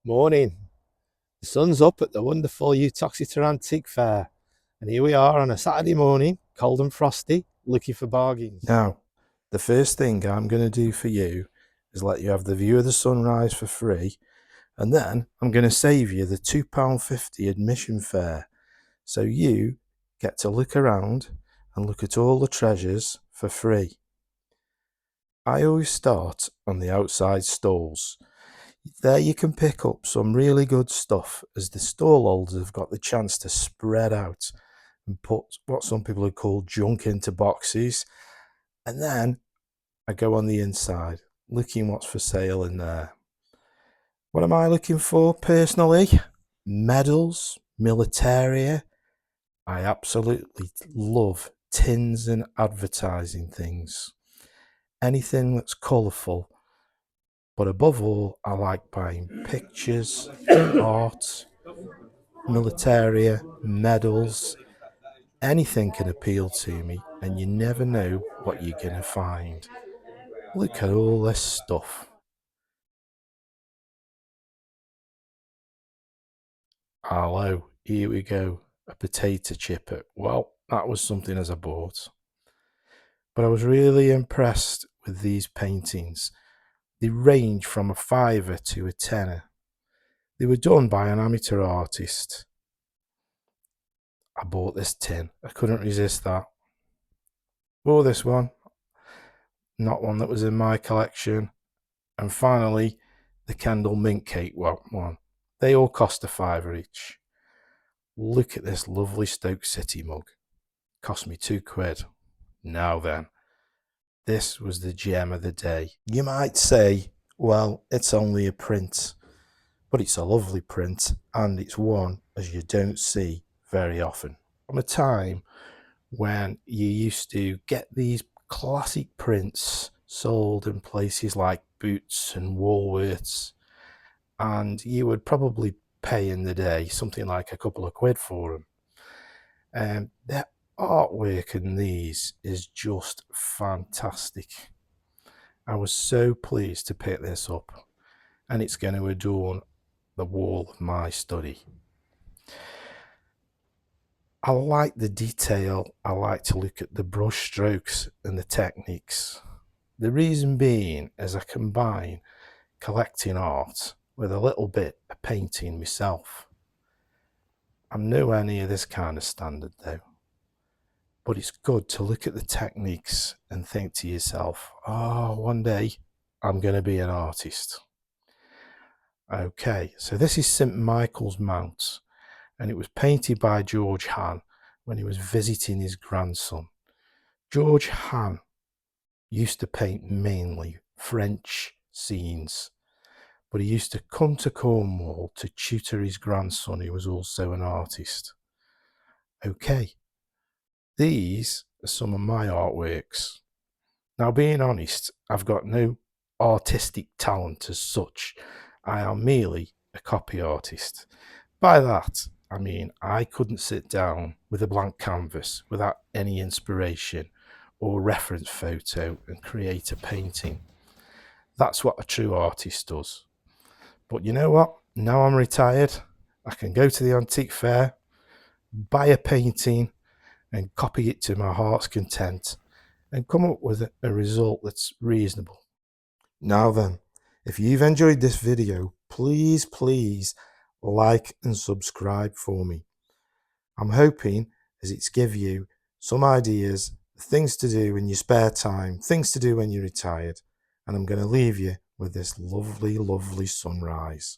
Morning. The sun's up at the wonderful Uttoxeter Antique Fair, and here we are on a Saturday morning, cold and frosty, looking for bargains. Now, the first thing I'm going to do for you is let you have the view of the sunrise for free, and then I'm going to save you the £2.50 admission fare, so you get to look around and look at all the treasures for free. I always start on the outside stalls. There you can pick up some really good stuff, as the stall holders have got the chance to spread out and put what some people would call junk into boxes. And then I go on the inside, looking what's for sale in there. What am I looking for personally? Medals, militaria. I absolutely love tins and advertising things. Anything that's colourful. But above all, I like buying pictures, art, militaria, medals. Anything can appeal to me, and you never know what you're going to find. Look at all this stuff. Hello, here we go. A potato chipper. Well, that was something as I bought. But I was really impressed with these paintings. They range from a fiver to a tenner. They were done by an amateur artist. I bought this tin. I couldn't resist that. Or this one. Not one that was in my collection. And finally, the Kendall Mint Cake one. They all cost a fiver each. Look at this lovely Stoke City mug. Cost me £2. Now then, this was the gem of the day. You might say, well, it's only a print. But it's a lovely print, and it's one as you don't see very often. From a time when you used to get these classic prints sold in places like Boots and Woolworths, and you would probably pay in the day something like a couple of quid for them. And the artwork in these is just fantastic. I was so pleased to pick this up, and it's going to adorn the wall of my study. I like the detail. I like to look at the brush strokes and the techniques. The reason being is I combine collecting art with a little bit of painting myself. I'm nowhere near this kind of standard though, but it's good to look at the techniques and think to yourself, oh, one day I'm going to be an artist. Okay, so this is St. Michael's Mount, and it was painted by George Hann when he was visiting his grandson. George Hann used to paint mainly French scenes, but he used to come to Cornwall to tutor his grandson, who was also an artist. Okay, these are some of my artworks. Now, being honest, I've got no artistic talent as such. I am merely a copy artist. By that, I mean I couldn't sit down with a blank canvas without any inspiration or reference photo and create a painting. That's what a true artist does. But you know what? Now I'm retired, I can go to the antique fair, buy a painting and copy it to my heart's content and come up with a result that's reasonable. Now then, if you've enjoyed this video, please like and subscribe for me. I'm hoping as it's give you some ideas, things to do in your spare time, things to do when you're retired, and I'm going to leave you with this lovely, lovely sunrise.